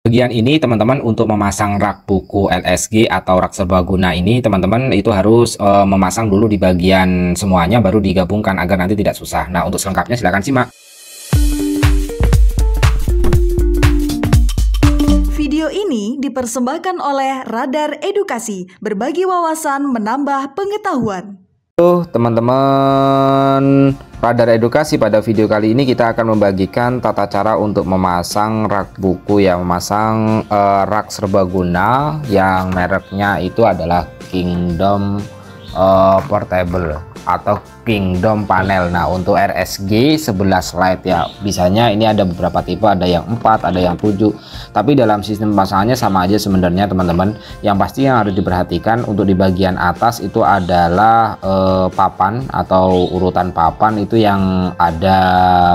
Bagian ini teman-teman untuk memasang rak buku LSG atau rak serbaguna ini teman-teman itu harus memasang dulu di bagian semuanya baru digabungkan agar nanti tidak susah. Nah, untuk selengkapnya silahkan simak. Video ini dipersembahkan oleh Radar Edukasi, berbagi wawasan menambah pengetahuan. Halo teman-teman Radar Edukasi, pada video kali ini kita akan membagikan tata cara untuk memasang rak buku yang memasang rak serbaguna yang mereknya itu adalah Kingdom Portable atau Kingdom Panel. Nah, untuk RSG 11 light ya, bisanya ini ada beberapa tipe, ada yang 4, ada yang 7, tapi dalam sistem pemasangannya sama aja sebenarnya teman-teman. Yang pasti yang harus diperhatikan untuk di bagian atas itu adalah papan atau urutan papan itu yang ada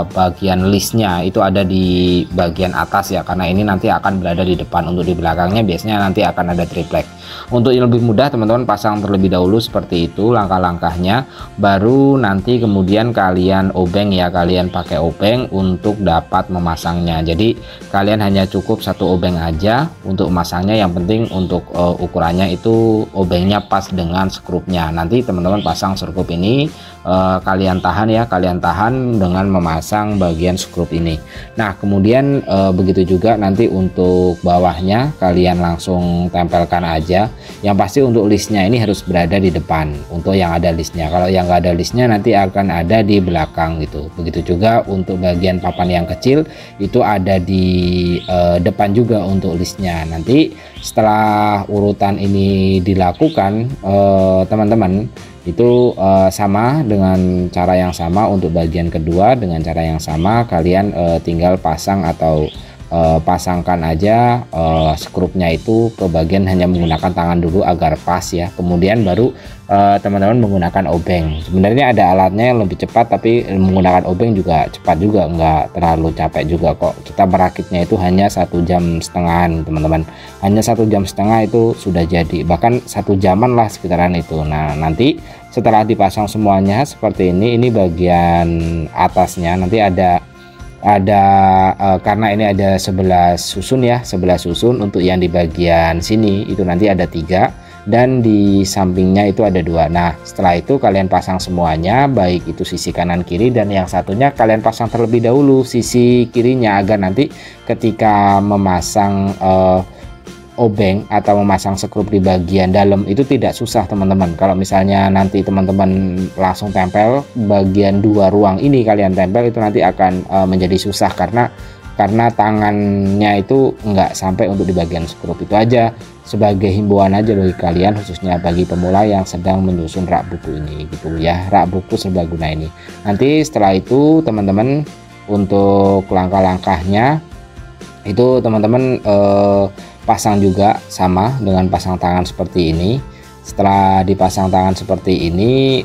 bagian listnya itu ada di bagian atas ya, karena ini nanti akan berada di depan. Untuk di belakangnya biasanya nanti akan ada triplek. Untuk yang lebih mudah teman-teman pasang terlebih dahulu seperti itu langkah-langkahnya, baru nanti kemudian kalian obeng ya, kalian pakai obeng untuk dapat memasangnya. Jadi kalian hanya cukup satu obeng aja untuk memasangnya, yang penting untuk ukurannya itu obengnya pas dengan skrupnya. Nanti teman-teman pasang skrup ini kalian tahan ya, kalian tahan dengan memasang bagian skrup ini. Nah, kemudian begitu juga nanti untuk bawahnya kalian langsung tempelkan aja. Yang pasti untuk listnya ini harus berada di depan untuk yang ada listnya. Kalau yang nggak ada listnya nanti akan ada di belakang gitu. Begitu juga untuk bagian papan yang kecil itu ada di depan juga untuk listnya. Nanti setelah urutan ini dilakukan teman-teman itu sama dengan cara yang sama untuk bagian kedua, dengan cara yang sama kalian tinggal pasang atau pasangkan aja skrupnya itu ke bagian, hanya menggunakan tangan dulu agar pas ya, kemudian baru teman-teman menggunakan obeng. Sebenarnya ada alatnya yang lebih cepat, tapi menggunakan obeng juga cepat juga, nggak terlalu capek juga kok. Kita merakitnya itu hanya 1,5 jam teman-teman, hanya 1,5 jam itu sudah jadi, bahkan 1 jaman lah sekitaran itu. Nah, nanti setelah dipasang semuanya seperti ini bagian atasnya nanti ada karena ini ada 11 susun ya, 11 susun. Untuk yang di bagian sini itu nanti ada 3 dan di sampingnya itu ada 2. Nah, setelah itu kalian pasang semuanya, baik itu sisi kanan kiri, dan yang satunya kalian pasang terlebih dahulu sisi kirinya agar nanti ketika memasang obeng atau memasang skrup di bagian dalam itu tidak susah teman-teman. Kalau misalnya nanti teman-teman langsung tempel bagian 2 ruang ini, kalian tempel itu nanti akan menjadi susah karena tangannya itu nggak sampai untuk di bagian skrup. Itu aja sebagai himbauan aja bagi kalian, khususnya bagi pemula yang sedang menyusun rak buku ini gitu ya, rak buku serbaguna ini. Nanti setelah itu teman-teman untuk langkah-langkahnya itu teman-teman pasang juga sama dengan pasang tangan seperti ini. Setelah dipasang tangan seperti ini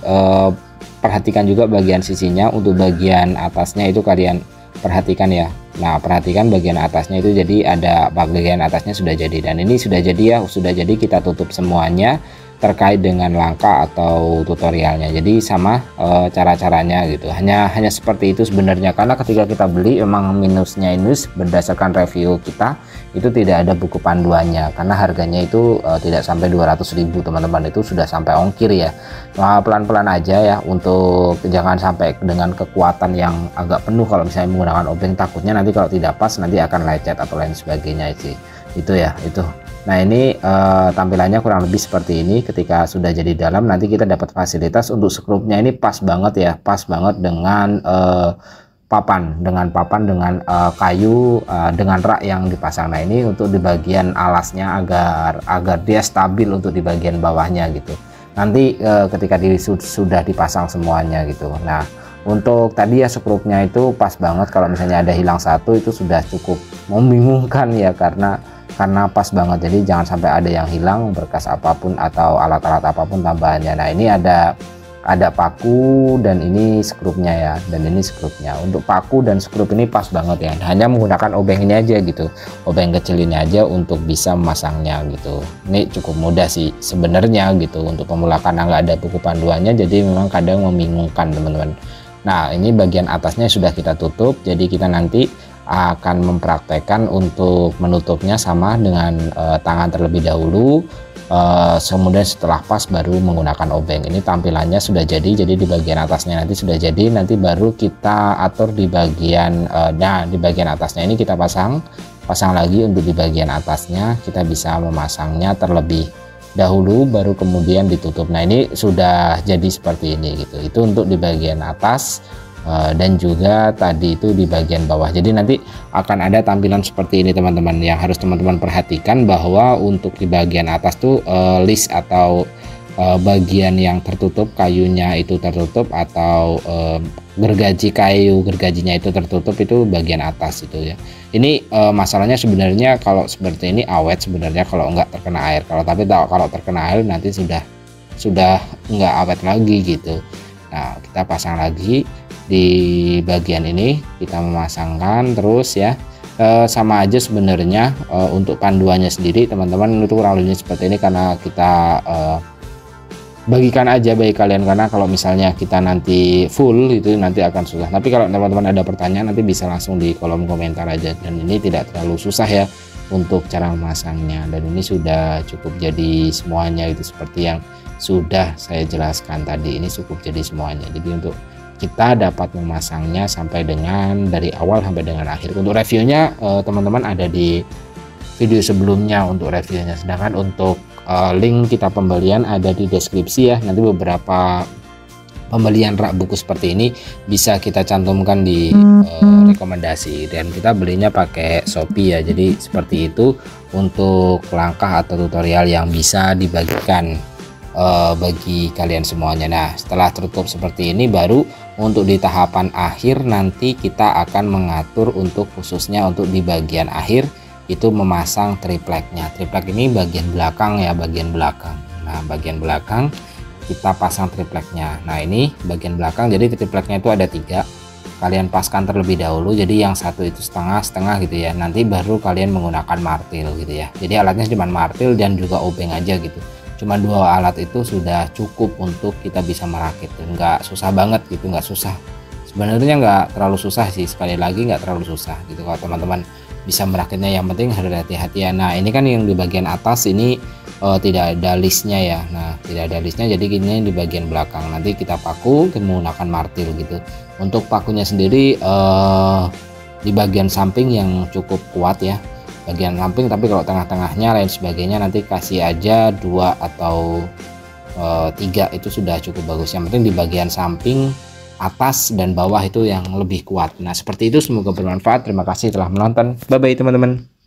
perhatikan juga bagian sisinya. Untuk bagian atasnya itu kalian perhatikan ya. Nah, perhatikan bagian atasnya itu, jadi ada bagian atasnya sudah jadi, dan ini sudah jadi ya, sudah jadi. Kita tutup semuanya terkait dengan langkah atau tutorialnya, jadi sama cara-caranya gitu, hanya seperti itu sebenarnya. Karena ketika kita beli emang minusnya ini berdasarkan review kita itu tidak ada buku panduannya, karena harganya itu tidak sampai 200.000 teman-teman, itu sudah sampai ongkir ya. Nah, pelan-pelan aja ya, untuk jangan sampai dengan kekuatan yang agak penuh. Kalau misalnya menggunakan obeng takutnya nanti kalau tidak pas nanti akan lecet atau lain sebagainya sih, itu ya itu. Nah, ini tampilannya kurang lebih seperti ini. Ketika sudah jadi dalam nanti kita dapat fasilitas untuk skrupnya ini pas banget ya, pas banget dengan papan dengan kayu dengan rak yang dipasang. Nah, ini untuk di bagian alasnya agar dia stabil untuk di bagian bawahnya gitu. Nanti ketika sudah dipasang semuanya gitu. Nah, untuk tadi ya skrupnya itu pas banget. Kalau misalnya ada hilang satu itu sudah cukup membingungkan ya, karena pas banget. Jadi jangan sampai ada yang hilang, berkas apapun atau alat-alat apapun tambahannya. Nah, ini ada paku dan ini skrupnya ya, dan ini skrupnya. Untuk paku dan skrup ini pas banget ya, hanya menggunakan obeng ini aja gitu, obeng kecil ini aja untuk bisa memasangnya gitu. Ini cukup mudah sih sebenarnya gitu untuk pemula, karena nggak ada buku panduannya, jadi memang kadang membingungkan teman-teman. Nah, ini bagian atasnya sudah kita tutup, jadi kita nanti akan mempraktekkan untuk menutupnya sama dengan tangan terlebih dahulu, kemudian setelah pas baru menggunakan obeng. Ini tampilannya sudah jadi di bagian atasnya nanti sudah jadi, nanti baru kita atur di bagian di bagian atasnya ini kita pasang lagi. Untuk di bagian atasnya kita bisa memasangnya terlebih dahulu baru kemudian ditutup. Nah ini sudah jadi seperti ini gitu. Itu untuk di bagian atas dan juga tadi itu di bagian bawah. Jadi nanti akan ada tampilan seperti ini teman-teman. Yang harus teman-teman perhatikan bahwa untuk di bagian atas tuh list atau bagian yang tertutup, kayunya itu tertutup, atau gergajinya itu tertutup, itu bagian atas itu ya. Ini masalahnya sebenarnya kalau seperti ini awet sebenarnya kalau nggak terkena air. Kalau terkena air nanti sudah nggak awet lagi gitu. Nah kita pasang lagi di bagian ini, kita memasangkan terus ya. Sama aja sebenarnya untuk panduannya sendiri teman-teman itu kurang lebihnya seperti ini, karena kita bagikan aja bagi kalian, karena kalau misalnya kita nanti full itu nanti akan susah. Tapi kalau teman-teman ada pertanyaan nanti bisa langsung di kolom komentar aja, dan ini tidak terlalu susah ya untuk cara memasangnya, dan ini sudah cukup jadi semuanya itu seperti yang sudah saya jelaskan tadi. Ini cukup jadi semuanya, jadi untuk kita dapat memasangnya sampai dengan dari awal sampai dengan akhir. Untuk reviewnya teman-teman ada di video sebelumnya untuk reviewnya, sedangkan untuk link kita pembelian ada di deskripsi ya. Nanti beberapa pembelian rak buku seperti ini bisa kita cantumkan di rekomendasi, dan kita belinya pakai Shopee ya. Jadi seperti itu untuk langkah atau tutorial yang bisa dibagikan bagi kalian semuanya. Nah setelah tertutup seperti ini, baru untuk di tahapan akhir nanti kita akan mengatur untuk khususnya untuk di bagian akhir itu memasang tripleknya. Triplek ini bagian belakang ya, bagian belakang. Nah bagian belakang kita pasang tripleknya. Nah ini bagian belakang, jadi tripleknya itu ada 3, kalian paskan terlebih dahulu. Jadi yang satu itu setengah gitu ya, nanti baru kalian menggunakan martil gitu ya. Jadi alatnya cuma martil dan juga obeng aja gitu. Cuma 2 alat itu sudah cukup untuk kita bisa merakit, nggak susah banget gitu, nggak susah sebenarnya, nggak terlalu susah sih, sekali lagi nggak terlalu susah gitu kalau teman-teman bisa merakitnya. Yang penting harus hati-hati ya. Nah ini kan yang di bagian atas ini tidak ada listnya ya. Nah tidak ada listnya, jadi ini di bagian belakang nanti kita paku menggunakan martil gitu. Untuk pakunya sendiri di bagian samping yang cukup kuat ya, bagian samping. Tapi kalau tengah-tengahnya lain sebagainya nanti kasih aja 2 atau 3 itu sudah cukup bagus. Yang penting di bagian samping, atas dan bawah itu yang lebih kuat. Nah seperti itu, semoga bermanfaat. Terima kasih telah menonton. Bye bye teman-teman.